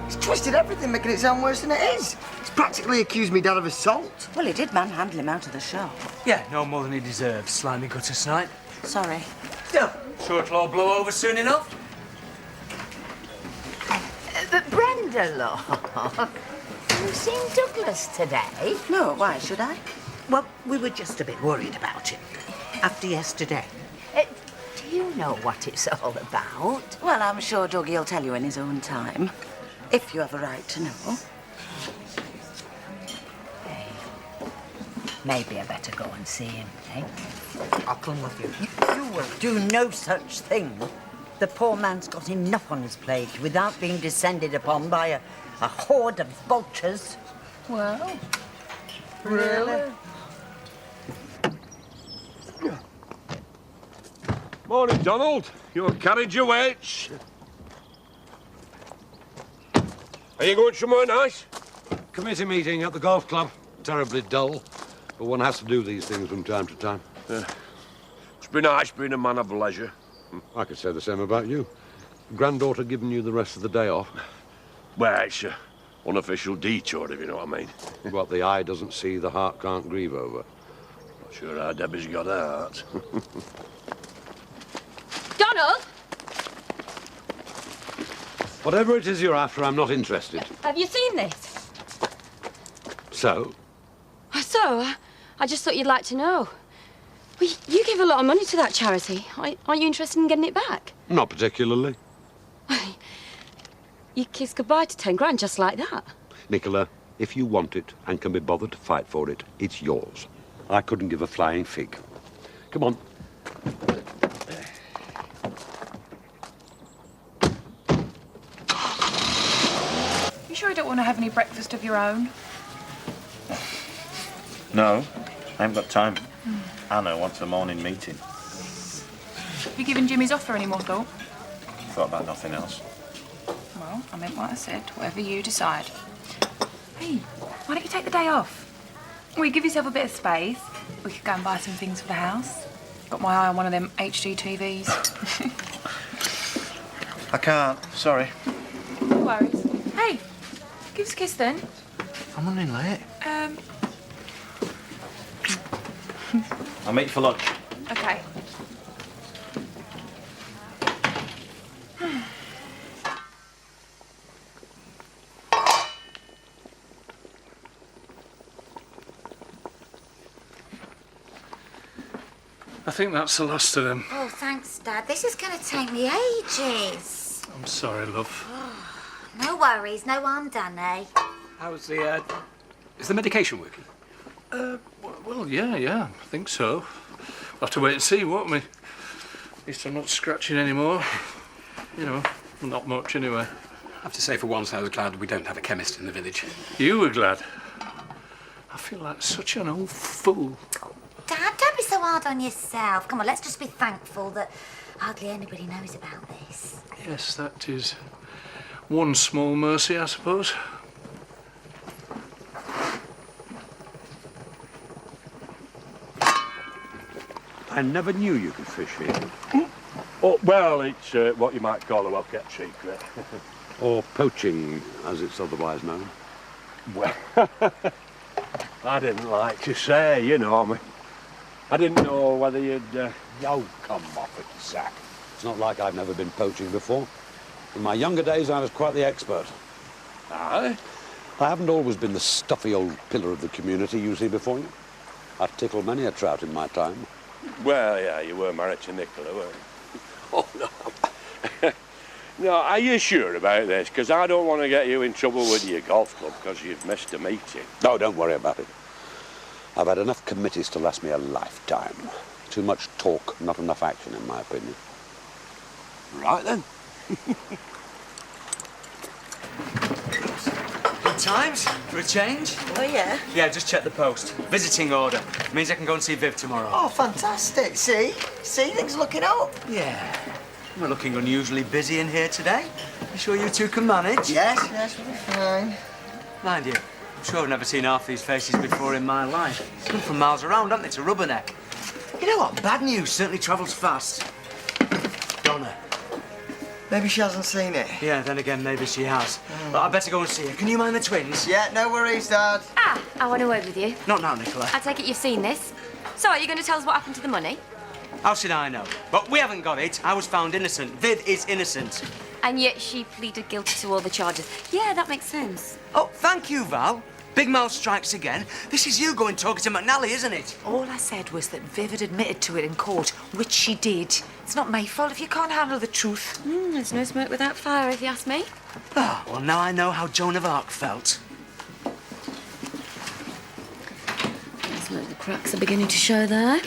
He's twisted everything, making it sound worse than it is. He's practically accused me dad of assault. Well, he did manhandle him out of the shop. Yeah, no more than he deserves, slimy gutter snipe. Sorry. Yeah, sure it'll all blow over soon enough. But Brenda, love, you seen Douglas today? No, why should I? Well, we were just a bit worried about him after yesterday. Do you know what it's all about? Well, I'm sure Dougie will tell you in his own time. If you have a right to know. Hey, maybe I better go and see him, eh? I'll come with you. You will do no such thing. The poor man's got enough on his plate without being descended upon by a horde of vultures. Well, really? Morning, Donald. Your carriage awaits. Are you going somewhere nice? Committee meeting at the golf club. Terribly dull, but one has to do these things from time to time. It's been nice being a man of leisure. I could say the same about you. Granddaughter giving you the rest of the day off. Well, it's an unofficial detour, if you know what I mean. What the eye doesn't see, the heart can't grieve over. Not sure how Debbie's got a heart. Donald! Whatever it is you're after, I'm not interested. Have you seen this? So? I just thought you'd like to know. Well, you give a lot of money to that charity. Aren't you interested in getting it back? Not particularly. You kissed goodbye to 10 grand just like that. Nicola, if you want it and can be bothered to fight for it, it's yours. I couldn't give a flying fig. Come on. You sure you don't want to have any breakfast of your own? No, I haven't got time. Anna wants a morning meeting. Have you given Jimmy's offer any more thought? Thought about nothing else. Well, I meant what I said. Whatever you decide. Hey, why don't you take the day off? Well, you give yourself a bit of space. We could go and buy some things for the house. Got my eye on one of them HD TVs. I can't, sorry. No worries. Hey, give us a kiss then. I'm running late. I'll meet you for lunch. Okay. I think that's the last of them. Oh, thanks, Dad. This is going to take me ages. I'm sorry, love. No worries. No harm done, eh? How's the, is the medication working? Well, yeah, I think so. We'll have to wait and see, won't we? At least I'm not scratching anymore. You know, not much anyway. I have to say, for once, I was glad we don't have a chemist in the village. You were glad? I feel like such an old fool. Dad, don't be so hard on yourself. Come on, let's just be thankful that hardly anybody knows about this. Yes, that is one small mercy, I suppose. I never knew you could fish here. Oh, well, it's what you might call a well-kept secret. Or poaching, as it's otherwise known. Well, I didn't like to say, you know. I didn't know whether you'd come off at the sack. It's not like I've never been poaching before. In my younger days, I was quite the expert. Aye? I haven't always been the stuffy old pillar of the community you see before you. I've tickled many a trout in my time. Well, yeah, you were married to Nicola, weren't you? Oh, no. No, are you sure about this? Because I don't want to get you in trouble with your golf club because you've missed a meeting. No, don't worry about it. I've had enough committees to last me a lifetime. Too much talk, not enough action, in my opinion. Right, then. Good Times for a change. Oh, yeah? Yeah, just check the post. Visiting order. Means I can go and see Viv tomorrow. Oh, fantastic. See? See, things looking up. Yeah. We're looking unusually busy in here today. You sure you two can manage? Yes, we'll be fine. Mind you, I'm sure I've never seen half these faces before in my life. They come from miles around, haven't they, to Rubberneck? You know what? Bad news certainly travels fast. Donna. Maybe she hasn't seen it. Yeah, then again, maybe she has. But I better go and see her. Can you mind the twins? Yeah, no worries, Dad. Ah, I want a word with you. Not now, Nicola. I take it you've seen this. So, are you going to tell us what happened to the money? How should I know? But we haven't got it. I was found innocent. Viv is innocent. And yet she pleaded guilty to all the charges. Yeah, that makes sense. Oh, thank you, Val. Big mouth strikes again. This is you going talking to McNally, isn't it? All I said was that Viv had admitted to it in court, which she did. It's not my fault if you can't handle the truth. There's no smoke without fire, if you ask me. Oh, well, now I know how Joan of Arc felt. Looks like the cracks are beginning to show there.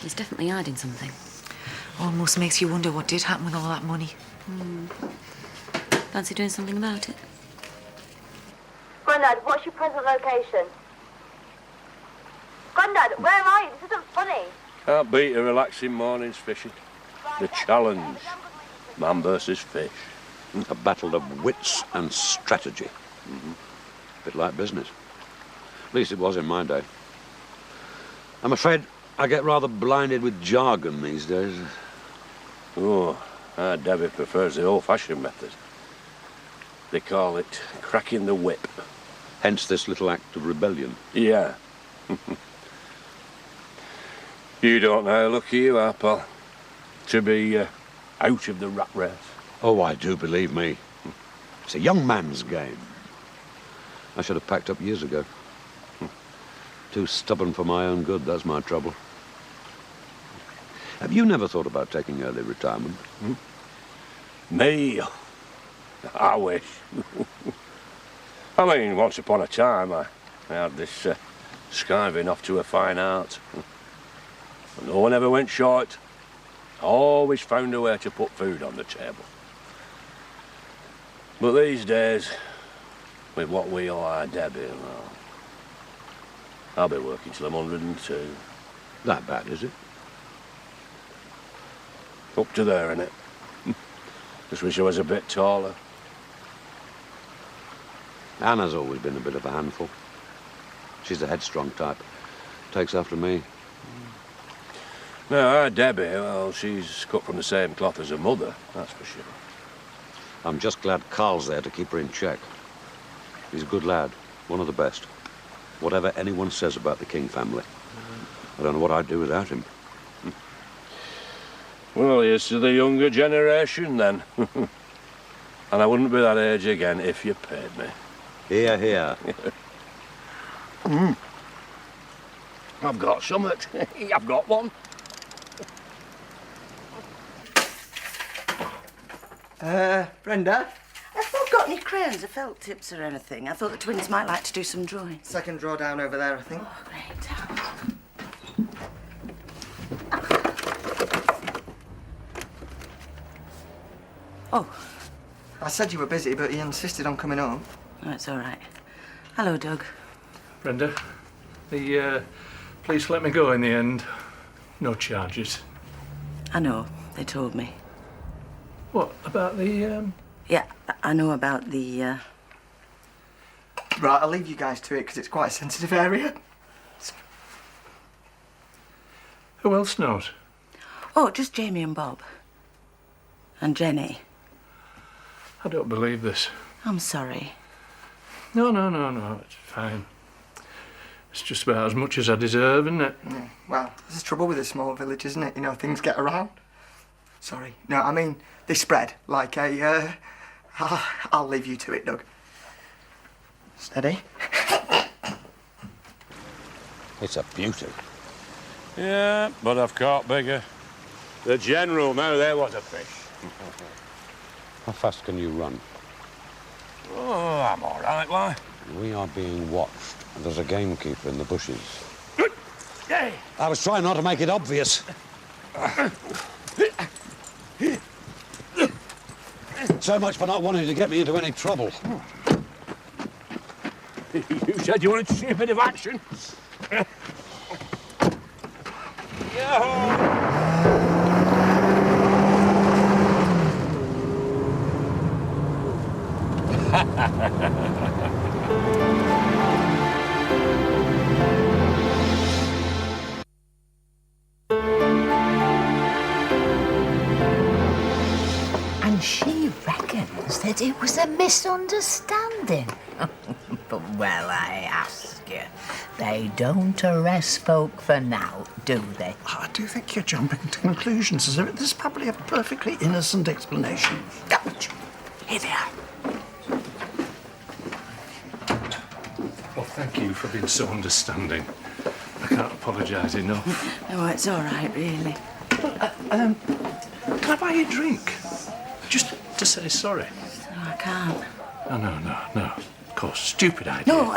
He's definitely hiding something. Almost makes you wonder what did happen with all that money. Fancy doing something about it? Grandad, what's your present location? Grandad, where are you? This isn't funny. Can't beat a relaxing morning's fishing. The challenge. Man versus fish. A battle of wits and strategy. A bit like business. At least it was in my day. I'm afraid I get rather blinded with jargon these days. Oh, our Debbie prefers the old-fashioned method. They call it cracking the whip. Hence this little act of rebellion. Yeah. You don't know how lucky you are, Paul, to be out of the rat race. Oh, I do, believe me. It's a young man's game. I should have packed up years ago. Too stubborn for my own good, that's my trouble. Have you never thought about taking early retirement? Me? I wish. I mean, once upon a time, I had this skiving off to a fine art. No one ever went short. Always found a way to put food on the table. But these days, with what we owe our Debbie, well, I'll be working till I'm 102. That bad, is it? Up to there, innit? Just wish I was a bit taller. Anna's always been a bit of a handful. She's a headstrong type. Takes after me. No, our Debbie, well, she's cut from the same cloth as her mother, that's for sure. I'm just glad Carl's there to keep her in check. He's a good lad, one of the best. Whatever anyone says about the King family. I don't know what I'd do without him. Well, here's to the younger generation, then. And I wouldn't be that age again if you paid me. Here, here. I've got something. I've got one. Brenda? I've not got any crayons or felt tips or anything. I thought the twins might like to do some drawing. Second drawer down over there, I think. Oh, great. Oh. I said you were busy, but you insisted on coming home. Oh, it's all right. Hello, Doug. Brenda, the police let me go in the end. No charges. I know. They told me. What, about the, Yeah, I know about the, Right, I'll leave you guys to it, because it's quite a sensitive area. Who else knows? Oh, just Jamie and Bob. And Jenny. I don't believe this. I'm sorry. No, it's fine. It's just about as much as I deserve, isn't it? Yeah. Well, there's trouble with a small village, isn't it? You know, things get around. Sorry. No, I mean, they spread like a, I'll leave you to it, Doug. Steady. It's a beauty. Yeah, but I've caught bigger. The General, now there was a fish. How fast can you run? Oh, I'm all right, why? We are being watched, and there's a gamekeeper in the bushes. Hey! I was trying not to make it obvious. So much for not wanting to get me into any trouble. You said you wanted to see a bit of action. And she reckons that it was a misunderstanding. But, well, I ask you, they don't arrest folk for now, do they? I do think you're jumping to conclusions. There's probably a perfectly innocent explanation. Here they are. Well, thank you for being so understanding. I can't apologise enough. Oh, it's all right, really. Can I buy you a drink? Just to say sorry. No, I can't. Oh, no. Of course, stupid idea. No,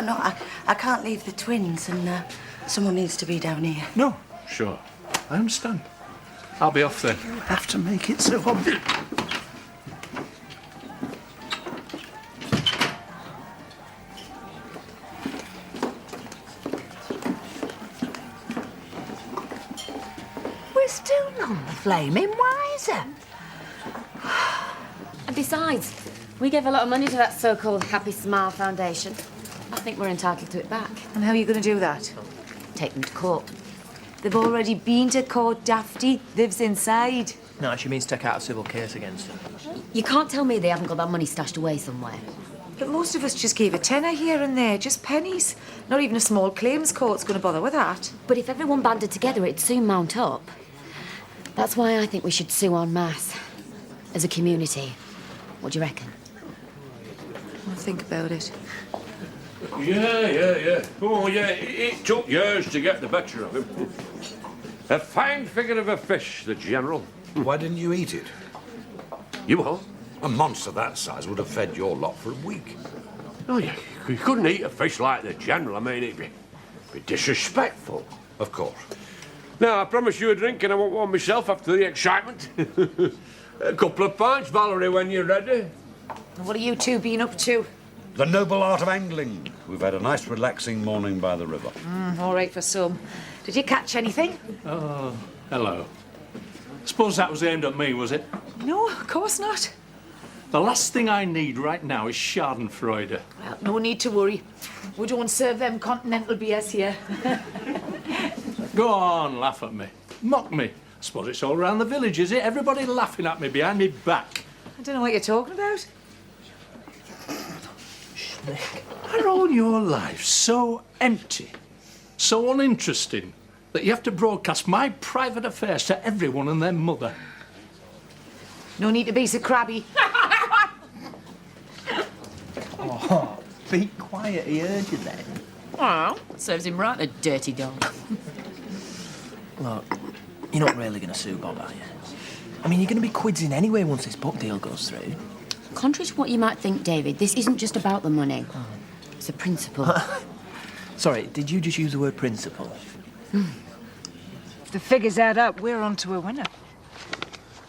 I can't leave the twins, and someone needs to be down here. No, sure. I understand. I'll be off then. You have to make it so obvious. We're still none the flaming wiser. And besides, we gave a lot of money to that so-called Happy Smile Foundation. I think we're entitled to it back. And how are you going to do that? Take them to court. They've already been to court, Dafty. Lives inside. No, she means take out a civil case against them. You can't tell me they haven't got that money stashed away somewhere. But most of us just gave a tenner here and there, just pennies. Not even a small claims court's going to bother with that. But if everyone banded together, it'd soon mount up. That's why I think we should sue en masse. As a community. What do you reckon? I'll think about it. Yeah. Oh, yeah, it took years to get the better of him. A fine figure of a fish, the General. Why didn't you eat it? You what? A monster that size would have fed your lot for a week. Oh, you couldn't eat a fish like the General. I mean, it'd be disrespectful. Of course. Now, I promise you a drink and I won't want myself after the excitement. A couple of pints, Valerie, when you're ready. And what are you two been up to? The noble art of angling. We've had a nice, relaxing morning by the river. All right for some. Did you catch anything? Oh, hello. Suppose that was aimed at me, was it? No, of course not. The last thing I need right now is schadenfreude. Well, no need to worry. We don't serve them continental BS here. Go on, laugh at me. Mock me. I suppose it's all around the village, is it? Everybody laughing at me behind me back. I don't know what you're talking about. Are all your lives so empty, so uninteresting, that you have to broadcast my private affairs to everyone and their mother? No need to be so crabby. Oh, be quiet, he heard you then. Oh, serves him right, the dirty dog. Look, you're not really going to sue Bob, are you? I mean, you're going to be quids in anyway once this book deal goes through. Contrary to what you might think, David, this isn't just about the money. It's a principle. Sorry, did you just use the word principle? If the figures add up, we're on to a winner.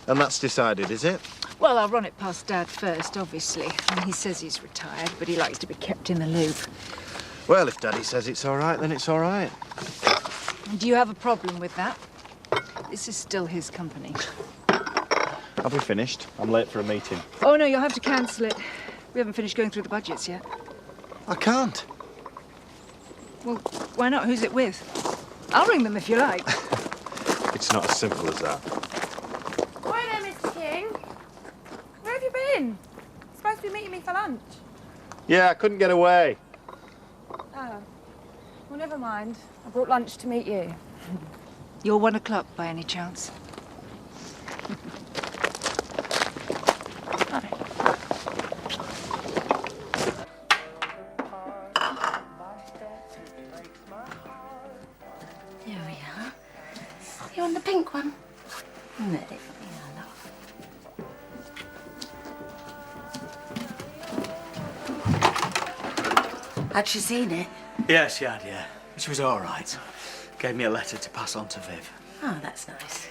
And that's decided, is it? Well, I'll run it past Dad first, obviously. And he says he's retired, but he likes to be kept in the loop. Well, if Daddy says it's all right, then it's all right. And do you have a problem with that? This is still his company. Have we finished? I'm late for a meeting. Oh, no, you'll have to cancel it. We haven't finished going through the budgets yet. I can't. Well, why not? Who's it with? I'll ring them if you like. It's not as simple as that. Hi there, Mr. King. Where have you been? Supposed to be meeting me for lunch. Yeah, I couldn't get away. Oh. Well, never mind. I brought lunch to meet you. You're 1 o'clock, by any chance? Here we are. You want the pink one? No. Had she seen it? Yeah, she had, yeah. She was all right. Gave me a letter to pass on to Viv. Oh, that's nice.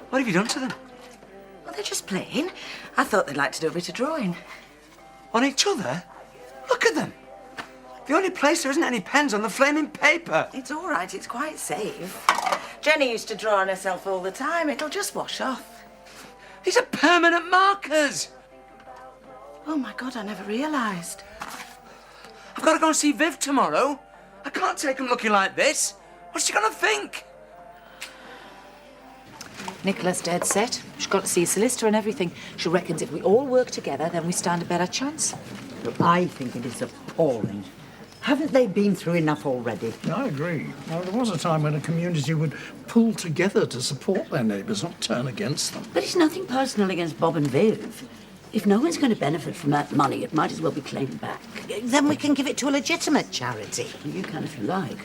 What have you done to them? Well, they're just playing. I thought they'd like to do a bit of drawing. On each other? Look at them. The only place there isn't any pens on the flaming paper. It's all right, it's quite safe. Jenny used to draw on herself all the time. It'll just wash off. These are permanent markers. Oh, my God, I never realised. I've got to go and see Viv tomorrow. I can't take them looking like this. What's she going to think? Nicola's dead set. She's got to see a solicitor and everything. She reckons if we all work together, then we stand a better chance. I think it is appalling. Haven't they been through enough already? I agree. Now, there was a time when a community would pull together to support their neighbours, not turn against them. But it's nothing personal against Bob and Viv. If no one's going to benefit from that money, it might as well be claimed back. Then we can give it to a legitimate charity. You can if you like.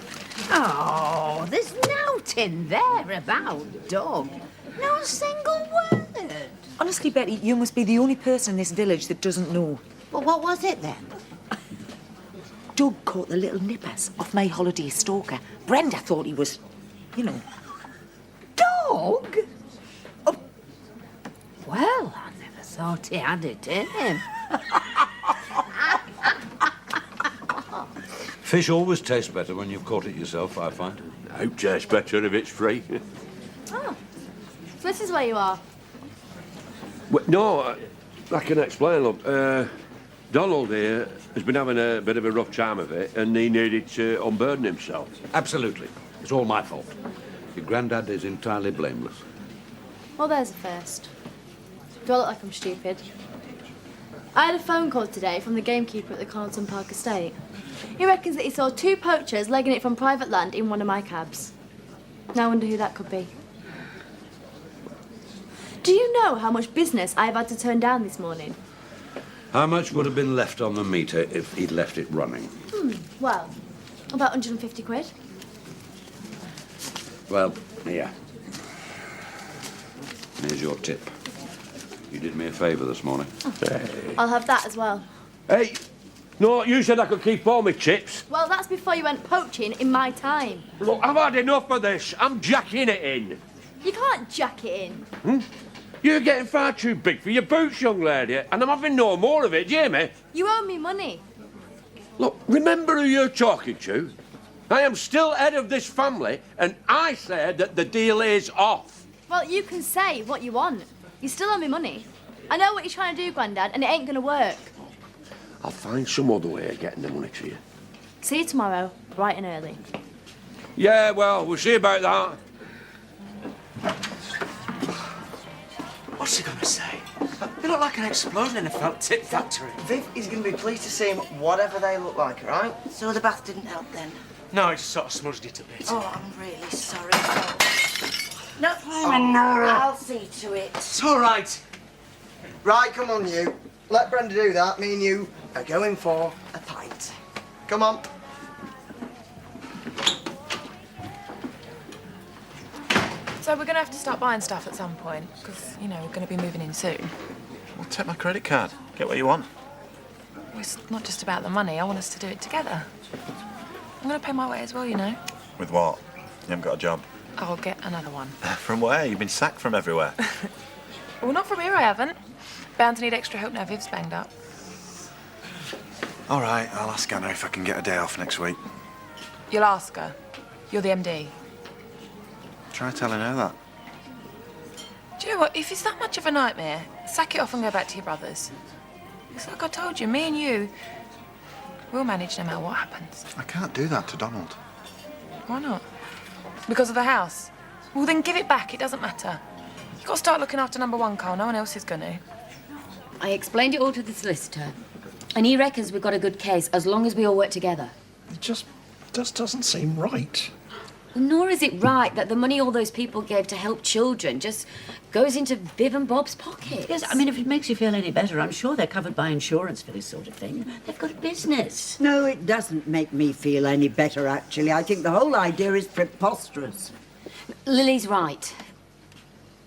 Oh, there's nought in there about Doug. No single word. Honestly, Betty, you must be the only person in this village that doesn't know. Well, what was it then? Doug caught the little nippers off May Holiday stalker. Brenda thought he was, you know. Doug? Oh. Well, I never thought he had it in him. Fish always tastes better when you've caught it yourself, I find. I hope tastes better if it's free. Oh, so this is where you are. Well, no, I can explain, look. Donald here has been having a bit of a rough time of it, and he needed to unburden himself. Absolutely. It's all my fault. Your granddad is entirely blameless. Well, there's a first. Do I look like I'm stupid? I had a phone call today from the gamekeeper at the Carlton Park estate. He reckons that he saw 2 poachers legging it from private land in one of my cabs. Now I wonder who that could be. Do you know how much business I've had to turn down this morning? How much would have been left on the meter if he'd left it running? Well, about 150 quid. Well, yeah. Here's your tip. You did me a favour this morning. I'll have that as well. Hey, no, you said I could keep all my chips. Well, that's before you went poaching in my time. Look, I've had enough of this. I'm jacking it in. You can't jack it in. You're getting far too big for your boots, young lady, and I'm having no more of it, do you hear me? You owe me money. Look, remember who you're talking to. I am still head of this family, and I said that the deal is off. Well, you can say what you want. You still owe me money. I know what you're trying to do, Grandad, and it ain't gonna work. I'll find some other way of getting the money to you. See you tomorrow, bright and early. Yeah, well, we'll see about that. What's he going to say? They look like an explosion in a felt tip factory. Viv is going to be pleased to see him whatever they look like, all right? So the bath didn't help then? No, he just sort of smudged it a bit. Oh, I'm really sorry. No, Nora. I'll see to it. It's all right. Right, come on, you. Let Brenda do that. Me and you are going for a pint. Come on. So we're going to have to start buying stuff at some point, because, you know, we're going to be moving in soon. Well, take my credit card. Get what you want. Well, it's not just about the money. I want us to do it together. I'm going to pay my way as well, you know. With what? You haven't got a job. I'll get another one. From where? You've been sacked from everywhere. Well, not from here, I haven't. Bound to need extra help now Viv's banged up. All right, I'll ask Anna if I can get a day off next week. You'll ask her. You're the MD. Try telling her that. Do you know what? If it's that much of a nightmare, sack it off and go back to your brothers. It's like I told you, me and you, we'll manage no matter what happens. I can't do that to Donald. Why not? Because of the house? Well, then give it back. It doesn't matter. You've got to start looking after number one, Carl. No one else is going to. I explained it all to the solicitor, and he reckons we've got a good case as long as we all work together. It just doesn't seem right. Nor is it right that the money all those people gave to help children just goes into Viv and Bob's pockets. Yes, I mean, if it makes you feel any better, I'm sure they're covered by insurance for this sort of thing. They've got a business. No, it doesn't make me feel any better, actually. I think the whole idea is preposterous. Lily's right.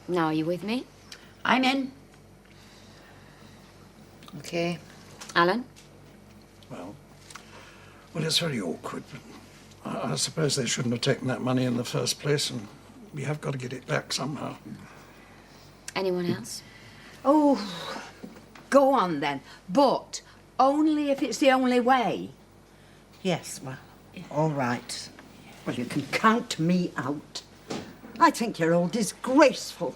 Now, are you with me? I'm in. Okay. Alan? Well, it's very awkward, but I suppose they shouldn't have taken that money in the first place, and we have got to get it back somehow. Anyone else? Oh, go on then. But only if it's the only way. Yes, well, all right. Well, you can count me out. I think you're all disgraceful.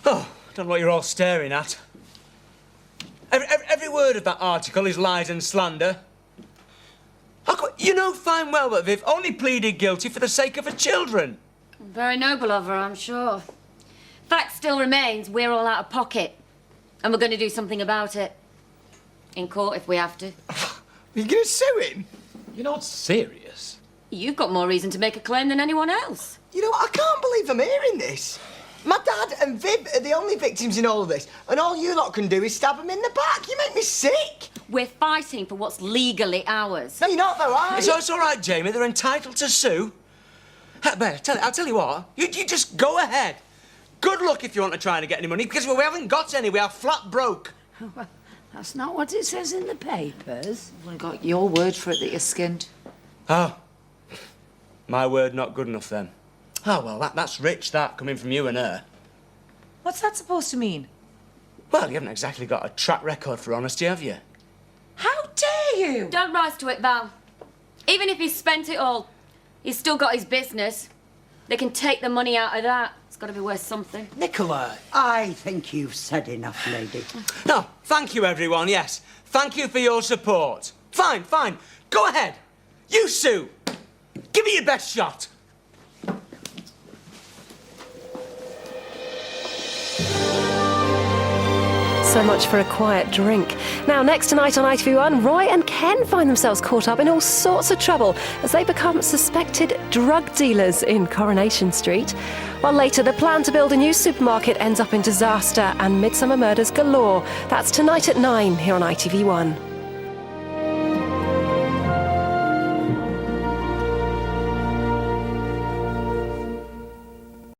Oh, I don't know what you're all staring at. Every word of that article is lies and slander. You know fine well that Viv only pleaded guilty for the sake of her children. Very noble of her, I'm sure. Fact still remains, we're all out of pocket. And we're going to do something about it. In court, if we have to. You're going to sue him? You're not serious? You've got more reason to make a claim than anyone else. You know, I can't believe I'm hearing this. My dad and Viv are the only victims in all of this, and all you lot can do is stab them in the back. You make me sick. We're fighting for what's legally ours. No, you're not, though, are you? It's all right, Jamie. They're entitled to sue. Bear, I'll tell you what. You just go ahead. Good luck if you want to try and get any money, because we haven't got any. We are flat broke. Well, that's not what it says in the papers. Well, got your word for it that you're skinned. Oh. My word not good enough, then. Oh, well, that's rich, that, coming from you and her. What's that supposed to mean? Well, you haven't exactly got a track record for honesty, have you? How dare you? Don't rise to it, Val. Even if he's spent it all, he's still got his business. They can take the money out of that. It's got to be worth something. Nicola! I think you've said enough, lady. No, thank you, everyone, yes. Thank you for your support. Fine. Go ahead. You sue. Give me your best shot. So much for a quiet drink. Now, next tonight on ITV1, Roy and Ken find themselves caught up in all sorts of trouble as they become suspected drug dealers in Coronation Street. While later, the plan to build a new supermarket ends up in disaster and midsummer murders galore. That's tonight at 9 here on ITV1.